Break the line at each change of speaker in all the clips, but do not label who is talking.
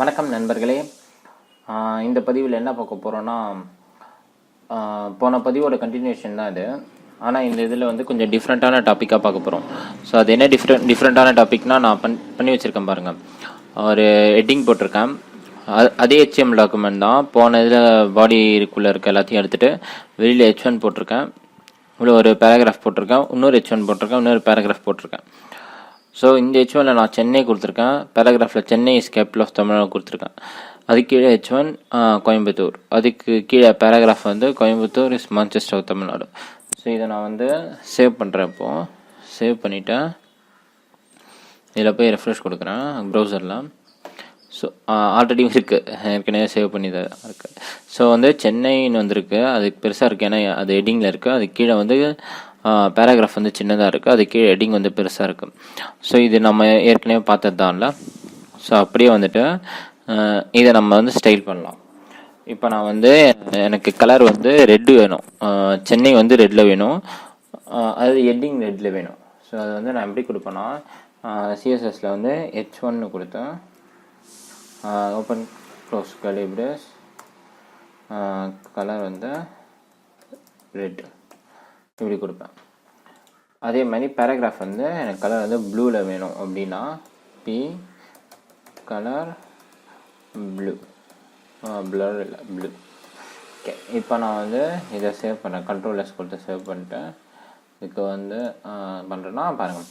வணக்கம் நண்பர்களே. இந்த பதிவில் என்ன பார்க்க போகிறோன்னா, போன பதிவோட கண்டினியூஷன் தான் இது. ஆனால் இந்த இதில் வந்து கொஞ்சம் டிஃப்ரெண்ட்டான டாப்பிக்காக பார்க்க போகிறோம். ஸோ அது என்ன டிஃப்ரெண்ட்டான டாபிக்னால் நான் பண்ணி வச்சுருக்கேன் பாருங்கள். ஒரு ஹெட்டிங் போட்டிருக்கேன். அதே HTML டாக்குமெண்ட் தான். போன இதில் பாடிக்குள்ளே இருக்க எல்லாத்தையும் எடுத்துகிட்டு வெளியில் H1 போட்டிருக்கேன். இவ்வளோ ஒரு பேராகிராஃப் போட்டிருக்கேன், இன்னொரு H1 போட்டிருக்கேன், இன்னொரு பேராகிராஃப் போட்டிருக்கேன். ஸோ இந்த H1ல் நான் சென்னை கொடுத்துருக்கேன். பேராகிராஃபில் Chennai is capital of Tamil Nadu கொடுத்துருக்கேன். அதுக்கு கீழே H1 கோயம்புத்தூர். அதுக்கு கீழே பேராகிராஃப் வந்து Coimbatore is Manchester of Tamil Nadu. So இதை நான் வந்து சேவ் பண்ணுறேன். இப்போது சேவ் பண்ணிவிட்டேன். இதில் போய் ரெஃப்ரெஷ் கொடுக்குறேன் ப்ரௌசரில். ஸோ ஆல்ரெடி இருக்குது, ஏற்கனவே சேவ் பண்ணி தான் இருக்குது. ஸோ வந்து சென்னைன்னு வந்திருக்கு, அதுக்கு பெருசாக இருக்குது, ஏன்னா அது ஹெட்டிங்கில் இருக்குது. அதுக்கு கீழே வந்து பேராகிராஃப் வந்து சின்னதாக இருக்குது, அது கீழே ஹெட்டிங் வந்து பெருசாக இருக்குது. ஸோ இது நம்ம ஏற்கனவே பார்த்தது தான்ல. ஸோ அப்படியே வந்துட்டு இதை நம்ம வந்து ஸ்டைல் பண்ணலாம். இப்போ நான் வந்து எனக்கு கலர் வந்து ரெட்டு வேணும், சென்னை வந்து ரெட்டில் வேணும், அது ஹெட்டிங் ரெட்டில் வேணும். ஸோ அது வந்து நான் எப்படி கொடுப்பேன்னா, சிஎஸ்எஸில் வந்து H1 கொடுத்தேன், open close curly brace, colour வந்து ரெட், இப்படி கொடுப்பேன். அதே மாதிரி பேராகிராஃப் வந்து எனக்கு கலர் வந்து ப்ளூவில் வேணும் அப்படின்னா பி கலர் ப்ளூ, ப்ளர் இல்லை ப்ளூ. ஓகே, இப்போ நான் வந்து இதை சேவ் பண்ணேன், Ctrl+S கொடுத்து சேவ் பண்ணிட்டேன். இதுக்கு வந்து பண்ணுறேன்னா பாருங்கள்,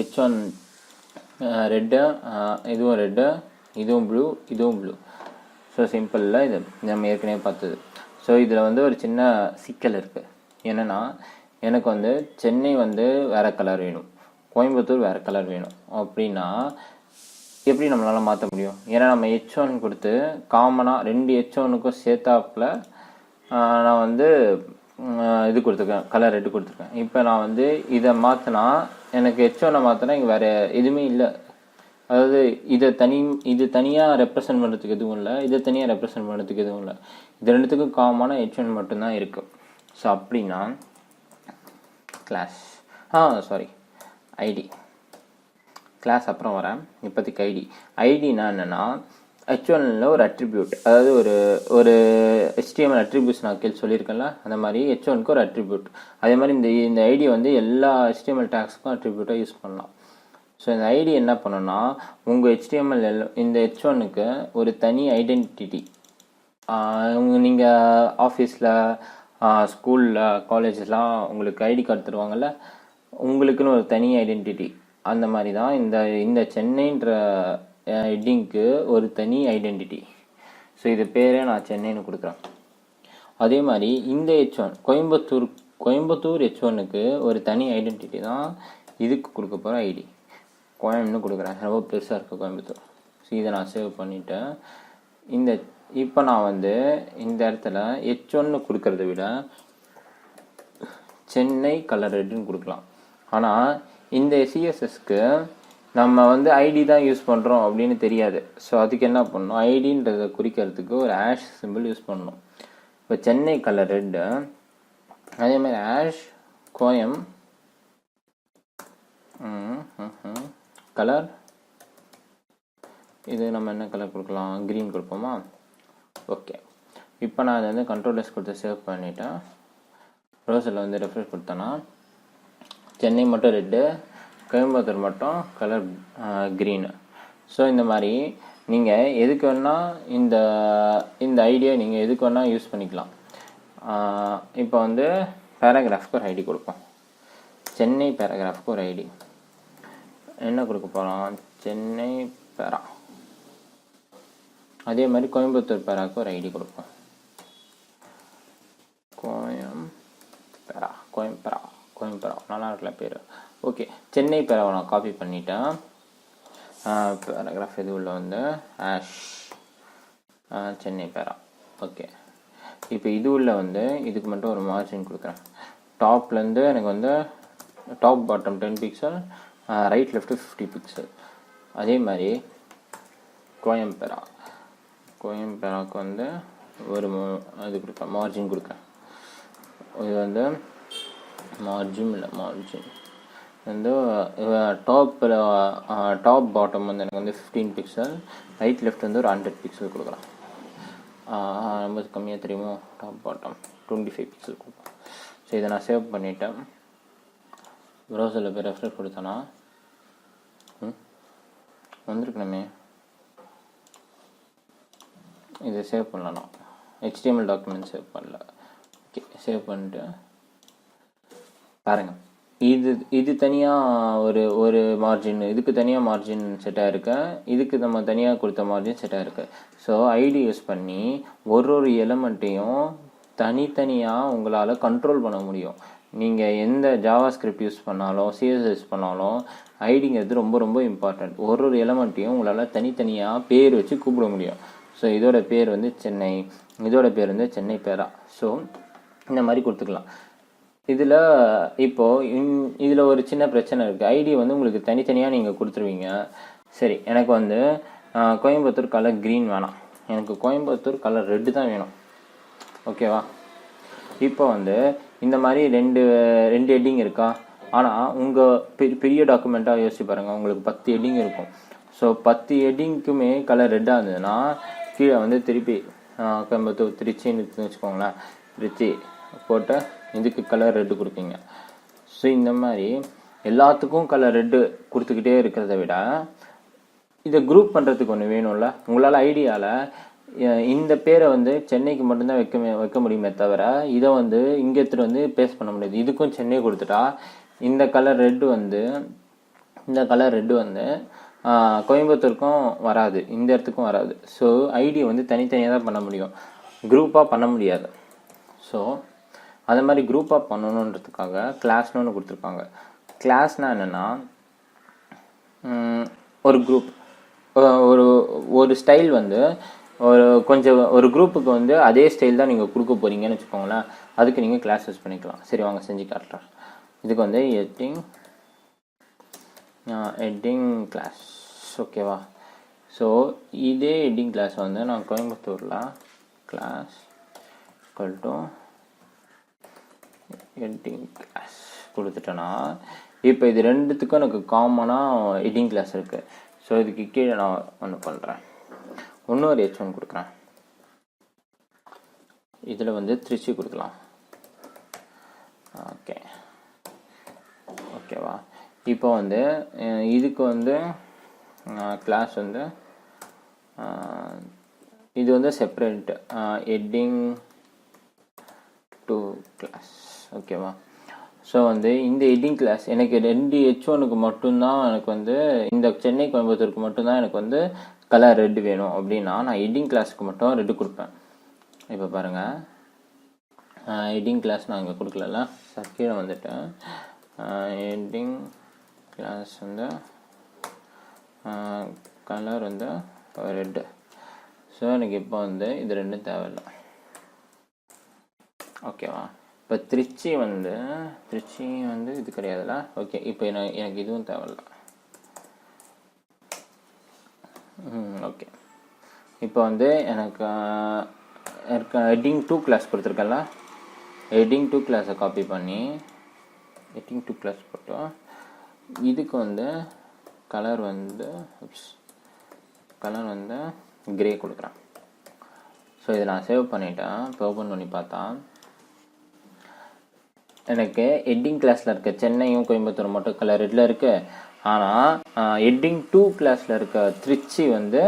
H1 ரெட்டு, இதுவும் ரெட்டு, இதுவும் ப்ளூ, இதுவும் ப்ளூ. ஸோ சிம்பிளில் இது நம்ம ஏற்கனவே பார்த்தது. ஸோ இதில் வந்து ஒரு சின்ன சிக்கல் இருக்குது. என்னென்னா, எனக்கு வந்து சென்னை வந்து வேறு கலர் வேணும், கோயம்புத்தூர் வேறு கலர் வேணும் அப்படின்னா எப்படி நம்மளால் மாற்ற முடியும்? ஏன்னா நம்ம H1 கொடுத்து காமனாக ரெண்டு H1க்கும் சேர்த்தாப்பில் நான் வந்து இது கொடுத்துருக்கேன், கலர் ரெட்டு கொடுத்துருக்கேன். இப்போ நான் வந்து இதை மாற்றினா, எனக்கு H1 மாற்றினா இங்கே வேறு எதுவுமே இல்லை. அதாவது இது தனியாக ரெப்ரசன்ட் பண்ணுறதுக்கு எதுவும் இல்லை, இதை தனியாக ரெப்ரசன்ட் பண்ணுறதுக்கு எதுவும் இல்லை. இது ரெண்டுத்துக்கும் காமனாக H1 மட்டும்தான் இருக்குது. ஸோ அப்படின்னா கிளாஸ் ஐடி கிளாஸ் அப்புறம் வரேன். இப்போதைக்கு ஐடினா என்னென்னா, H1ல் ஒரு அட்ரிபியூட், அதாவது ஒரு HTML அட்ரிபியூட்ஸ் நான் கீழே சொல்லியிருக்கேன்ல, அந்த மாதிரி H1க்கு ஒரு அட்ரிபியூட். அதே மாதிரி இந்த ஐடி வந்து எல்லா HTML டேக்ஸுக்கும் அட்ரிபியூட்டாக யூஸ் பண்ணலாம். ஸோ இந்த ஐடி என்ன பண்ணணும்னா, உங்கள் HTML இந்த H1க்கு ஒரு தனி ஐடென்டிட்டி, நீங்கள் ஆஃபீஸில், ஸ்கூலில், காலேஜஸ்லாம் உங்களுக்கு ஐடி கார்டு தருவாங்கள்ல, உங்களுக்குன்னு ஒரு தனி ஐடென்டிட்டி. அந்த மாதிரி தான் இந்த சென்னைன்ற ஹெட்டிங்க்கு ஒரு தனி ஐடென்டிட்டி. ஸோ இது பேரே நான் சென்னைன்னு கொடுக்குறேன். அதே மாதிரி இந்த H1 கோயம்புத்தூர் H1க்கு ஒரு தனி ஐடென்டிட்டி தான் இதுக்கு கொடுக்க போகிற ஐடி. கோயம்னு கொடுக்குறேன், ரொம்ப பெருசாக இருக்குது கோயம்புத்தூர். ஸோ இதை நான் சேவ் பண்ணிவிட்டேன். இப்போ நான் வந்து இந்த இடத்துல H1 கொடுக்கறத விட சென்னை கலர் ரெட்டுன்னு கொடுக்கலாம். ஆனால் இந்த சிஎஸ்எஸ்க்கு நம்ம வந்து ஐடி தான் யூஸ் பண்ணுறோம் அப்படின்னு தெரியாது. ஸோ அதுக்கு என்ன பண்ணணும், ஐடின்றதை குறிக்கிறதுக்கு ஒரு ஆஷ் சிம்பிள் யூஸ் பண்ணணும். இப்போ சென்னை கலர் ரெட்டு, அதே மாதிரி ஆஷ் கோயம் கலர், இது நம்ம என்ன கலர் கொடுக்கலாம், க்ரீன் கொடுப்போமா? ஓகே, இப்போ நான் அதை வந்து Ctrl+S கொடுத்து சேவ் பண்ணிவிட்டேன். ப்ரௌசரில் வந்து ரெஃப்ரெஷ் கொடுத்தேன்னா சென்னை மட்டும் ரெட்டு, கோயம்புத்தூர் மட்டும் கலர் க்ரீனு. ஸோ இந்த மாதிரி நீங்கள் எதுக்கு வேணால் இந்த ஐடியா நீங்கள் எதுக்கு வேணால் யூஸ் பண்ணிக்கலாம். இப்போ வந்து பேராகிராஃப்க்கு ஒரு ஐடி கொடுப்போம். சென்னை பேராகிராஃப்க்கு ஒரு ஐடி என்ன கொடுக்க போகிறோம், சென்னை பேரா. அதே மாதிரி கோயம்புத்தூர் பேராவுக்கு ஒரு ஐடி கொடுப்போம், கோயம்பேரா. நல்லா இருக்கல பேர். ஓகே, சென்னை பேராவை நான் காப்பி பண்ணிட்டேன். பேராகிராஃப் இது உள்ள வந்து ஆஷ் சென்னை பேரா. ஓகே, இப்போ இது உள்ள வந்து இதுக்கு மட்டும் ஒரு மார்ஜின் கொடுக்குறேன். டாப்லேருந்து எனக்கு வந்து top bottom 10 pixel, right left 50 pixel. அதே மாதிரி கோயம்பேராவுக்கு வந்து ஒரு இது கொடுப்பேன், மார்ஜின் கொடுக்குறேன். இது வந்து மார்ஜின் வந்து டாப் பாட்டம் வந்து எனக்கு வந்து 15 பிக்சல், ரைட் லெஃப்ட் வந்து ஒரு 100 பிக்சல் கொடுக்கலாம். ரொம்ப கம்மியாக தெரியுமோ, டாப் பாட்டம் 25 பிக்சல் கொடுப்போம். ஸோ இதை நான் சேவ் பண்ணிவிட்டேன். ப்ரௌசரில் போய் ரெஃப்ரெஷ் கொடுத்தேன்னா வந்திருக்கணுமே. இதை சேவ் பண்ணலாம். HTML டாக்குமெண்ட் சேவ் பண்ணல. ஓகே, சேவ் பண்ணிட்டு பாருங்கள். இது தனியாக ஒரு மார்ஜின், இதுக்கு தனியாக மார்ஜின் செட் ஆகிருக்கு, இதுக்கு நம்ம தனியாக கொடுத்த மார்ஜின் செட் ஆகிருக்கு. ஸோ ஐடி யூஸ் பண்ணி ஒரு எலமெண்ட்டையும் தனித்தனியாக உங்களால் கண்ட்ரோல் பண்ண முடியும். நீங்கள் எந்த ஜாவா ஸ்கிரிப்ட் யூஸ் பண்ணாலும் CSS யூஸ் பண்ணாலும் ஐடிங்கிறது ரொம்ப ரொம்ப இம்பார்ட்டண்ட். ஒரு எலமெண்ட்டையும் உங்களால் தனித்தனியாக பேர் வச்சு கூப்பிட முடியும். ஸோ இதோட பேர் வந்து சென்னை, இதோட பேர் வந்து சென்னை பேரா. ஸோ இந்த மாதிரி கொடுத்துக்கலாம். இதில் இதில் ஒரு சின்ன பிரச்சனை இருக்குது. ஐடி வந்து உங்களுக்கு தனித்தனியாக நீங்கள் கொடுத்துருவீங்க. சரி, எனக்கு வந்து கோயம்புத்தூர் கலர் க்ரீன் வேணாம், எனக்கு கோயம்புத்தூர் கலர் ரெட்டு தான் வேணும். ஓகேவா? இப்போ வந்து இந்த மாதிரி ரெண்டு ஹெட்டிங் இருக்கா. ஆனால் உங்கள் பெரிய டாக்குமெண்ட்டாக யோசிச்சு பாருங்கள், உங்களுக்கு 10 ஹெட்டிங் இருக்கும். ஸோ 10 ஹெட்டிங்க்குமே கலர் ரெட்டாக இருந்ததுன்னா கீழே வந்து திருப்பி கோயம்புத்தூர் திருச்சின்னு வச்சுக்கோங்களேன், திருச்சி போட்டு இதுக்கு கலர் ரெட்டு கொடுப்பீங்க. ஸோ இந்த மாதிரி எல்லாத்துக்கும் கலர் ரெட்டு கொடுத்துக்கிட்டே இருக்கிறத விட இதை குரூப் பண்ணுறதுக்கு ஒன்று வேணும்ல. உங்களால் ஐடியாவில் இந்த பேரை வந்து சென்னைக்கு மட்டும்தான் வைக்க முடியுமே தவிர இதை வந்து இங்கே எடுத்துகிட்டு வந்து பேஸ்ட் பண்ண முடியாது. இதுக்கும் சென்னை கொடுத்துட்டா இந்த கலர் ரெட்டு வந்து கோயம்புத்தூருக்கும் வராது, இந்த இடத்துக்கும் வராது. ஸோ ஐடி வந்து தனித்தனியாக தான் பண்ண முடியும், குரூப்பாக பண்ண முடியாது. ஸோ அது மாதிரி குரூப்பாக பண்ணணுன்றதுக்காக கிளாஸ்னு ஒன்று கொடுத்துருக்காங்க. கிளாஸ்னால் என்னென்னா, ஒரு குரூப் ஒரு ஸ்டைல் வந்து ஒரு குரூப்புக்கு வந்து அதே ஸ்டைல் தான் நீங்கள் கொடுக்க போகிறீங்கன்னு வச்சுக்கோங்களேன். அதுக்கு நீங்கள் கிளாஸ் யூஸ் பண்ணிக்கலாம். சரி, வாங்க செஞ்சு காட்டுறேன். இதுக்கு வந்து ஹெட்டிங் கிளாஸ். ஓகேவா? ஸோ இதே ஹெட்டிங் கிளாஸ் வந்து நான் கோயம்புத்தூரில் கிளாஸ் ஹெட்டிங் கிளாஸ் கொடுத்துட்டேன்னா இப்போ இது ரெண்டுத்துக்கும் எனக்கு காமனாக ஹெட்டிங் கிளாஸ் இருக்குது. ஸோ இதுக்கு கீழே நான் ஒன்று பண்ணுறேன், இன்னொரு H1 கொடுக்குறேன். இதில் வந்து திருச்சி கொடுக்கலாம். ஓகேவா? இப்போ வந்து இதுக்கு வந்து கிளாஸ் வந்து இது வந்து செப்பரேட் ஹெட்டிங் டு கிளாஸ். ஓகேவா? ஸோ வந்து இந்த ஹெட்டிங் கிளாஸ் எனக்கு 2 H1க்கு மட்டும்தான், எனக்கு வந்து இந்த சென்னை கோயம்புத்தூருக்கு மட்டும்தான் எனக்கு வந்து கலர் ரெட்டு வேணும் அப்படின்னா நான் ஹெட்டிங் கிளாஸுக்கு மட்டும் ரெட்டு கொடுப்பேன். இப்போ பாருங்கள், ஹெட்டிங் கிளாஸ் நான் இங்கே கொடுக்கல, கீழே வந்துட்டேன். ஹெட்டிங் கிளாஸ் வந்து கலர் வந்து ரெட்டு. ஸோ எனக்கு இப்போ வந்து இது ரெண்டும் தேவையில்லை. ஓகேவா? இப்போ திருச்சி வந்து இது கிடையாதுல்ல. ஓகே, இப்போ எனக்கு இதுவும் தேவையில்லை. ஓகே, இப்போ வந்து எனக்கு ஹெட்டிங் 2 கிளாஸ் கொடுத்துருக்கல, ஹெட்டிங் 2 கிளாஸை காப்பி பண்ணி ஹெட்டிங் 2 கிளாஸ் போட்டோம். இதுக்கு வந்து கலர் வந்து கிரே கொடுக்குறேன். ஸோ இதை நான் சேவ் பண்ணிட்டேன். இப்போ ஓப்பன் பண்ணி பார்த்தா எனக்கு ஹெட்டிங் கிளாஸில் இருக்க சென்னையும் கோயம்புத்தூர் மட்டும் கலர் ரெட்டில் இருக்குது. ஆனால் ஹெட்டிங் 2 கிளாஸில் இருக்க திருச்சி வந்து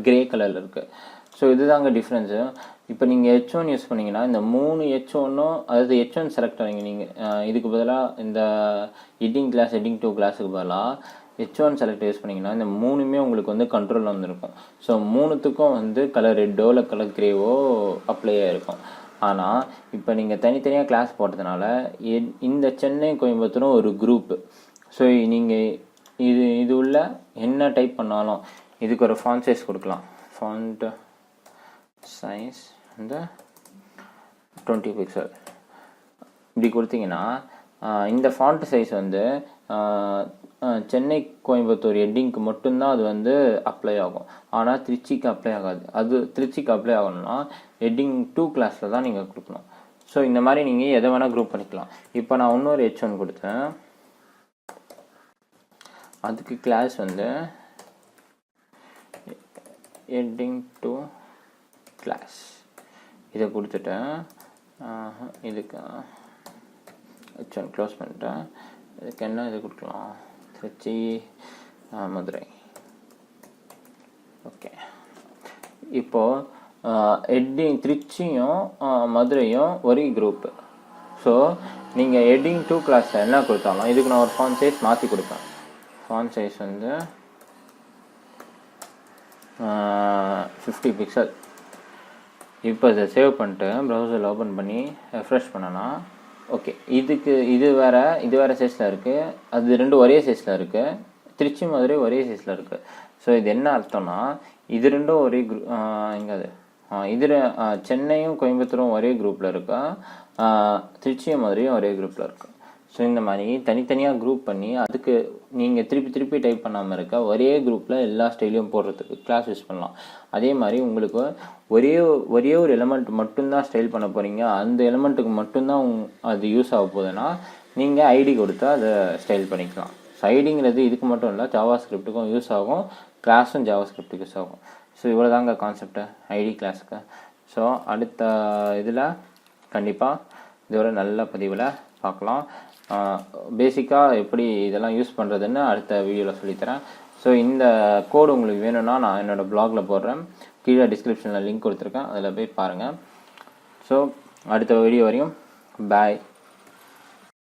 கிரே கலரில் இருக்குது. ஸோ இதுதாங்க டிஃப்ரென்ஸு. இப்போ நீங்கள் H1 யூஸ் பண்ணிங்கன்னா இந்த 3 H1ம், அதாவது H1 செலக்ட் ஆகிங்க நீங்கள். இதுக்கு பதிலாக இந்த ஹெட்டிங் கிளாஸ் ஹெட்டிங் 2 கிளாஸுக்கு பதிலாக H1 செலக்ட் யூஸ் பண்ணிங்கன்னா இந்த 3மே உங்களுக்கு வந்து கண்ட்ரோலில் வந்துருக்கும். ஸோ 3த்துக்கும் வந்து கலர் ரெட்டோ இல்லை கலர் கிரேவோ அப்ளை ஆகிருக்கும். ஆனால் இப்போ நீங்கள் தனித்தனியாக கிளாஸ் போட்டதுனால இந்த சென்னை கோயம்புத்தூரும் ஒரு குரூப்பு. ஸோ நீங்கள் இது உள்ள என்ன டைப் பண்ணாலும் இதுக்கு ஒரு ஃபாண்ட் சைஸ் கொடுக்கலாம். ஃபாண்ட் சைஸ் வந்து 20 பிக்சல் இப்படி கொடுத்தீங்கன்னா இந்த ஃபாண்ட் சைஸ் வந்து சென்னை கோயம்புத்தூர் ஹெட்டிங்க்கு மட்டும்தான் அது வந்து அப்ளை ஆகும். ஆனால் திருச்சிக்கு அப்ளை ஆகாது. அது திருச்சிக்கு அப்ளை ஆகணும்னா ஹெட்டிங் 2 கிளாஸில் தான் நீங்கள் கொடுக்கணும். ஸோ இந்த மாதிரி நீங்கள் எதை வேணால் குரூப் பண்ணிக்கலாம். இப்போ நான் இன்னொரு H1 கொடுத்தேன். அதுக்கு கிளாஸ் வந்து ஹெட்டிங் டு கிளாஸ் இதை கொடுத்துட்டேன். இதுக்கு ஹெச்1 க்ளோஸ் பண்ணிட்டேன். இதுக்கு என்ன இது கொடுக்கலாம், திருச்சி மதுரை. ஓகே, இப்போது ஹெட்டிங் திருச்சியும் மதுரையும் ஒரே குரூப்பு. ஸோ நீங்கள் ஹெட்டிங் டு கிளாஸில் என்ன கொடுத்தாலும் இதுக்கு நான் ஒரு ஃபாண்ட் சைஸ் மாற்றி கொடுப்பேன். ஃபாண்ட் சைஸ் வந்து 50 பிக்சல். இப்போ இதை சேவ் பண்ணிட்டு ப்ரௌசரில் ஓப்பன் பண்ணி ரெஃப்ரெஷ் பண்ணனா ஓகே, இது வேறு சைஸில் இருக்குது, அது ரெண்டும் ஒரே சைஸில் இருக்குது, திருச்சி மதுரை ஒரே சைஸில் இருக்குது. ஸோ இது என்ன அர்த்தம்னா இது ரெண்டும் ஒரே எங்காது சென்னையும் கோயம்புத்தூரும் ஒரே குரூப்பில் இருக்கா, திருச்சியும் மதுரையும் ஒரே குரூப்பில் இருக்குது. ஸோ இந்த மாதிரி தனித்தனியாக குரூப் பண்ணி அதுக்கு நீங்கள் திருப்பி டைப் பண்ணாமல் இருக்க ஒரே குரூப்பில் எல்லா ஸ்டைலையும் போடுறதுக்கு கிளாஸ் யூஸ் பண்ணலாம். அதே மாதிரி உங்களுக்கு ஒரே ஒரு எலிமெண்ட் மட்டும்தான் ஸ்டைல் பண்ண போகிறீங்க, அந்த எலிமெண்ட்டுக்கு மட்டும்தான் அது யூஸ் ஆக போகுதுன்னா நீங்கள் ஐடி கொடுத்தா அதை ஸ்டைல் பண்ணிக்கலாம். ஸோ ஐடிங்கிறது இதுக்கு மட்டும் இல்லை, ஜாவா ஸ்கிரிப்ட்டுக்கும் யூஸ் ஆகும், கிளாஸும் ஜாவா ஸ்கிரிப்ட்டுக்கு யூஸ் ஆகும். ஸோ இவ்வளோ தாங்க கான்செப்ட்டு ஐடி கிளாஸுக்கு. ஸோ அடுத்த இதில் கண்டிப்பாக இதோட நல்ல பதிவில் பார்க்கலாம். பேசிக்காக எப்படி இதெல்லாம் யூஸ் பண்ணுறதுன்னு அடுத்த வீடியோவில் சொல்லித்தரேன். ஸோ இந்த கோடு உங்களுக்கு வேணும்னா நான் என்னோடய ப்ளாகில் போடுறேன், கீழே டிஸ்கிரிப்ஷனில் லிங்க் கொடுத்துருக்கேன், அதில் போய் பாருங்கள். ஸோ அடுத்த வீடியோ வரையும் பாய்.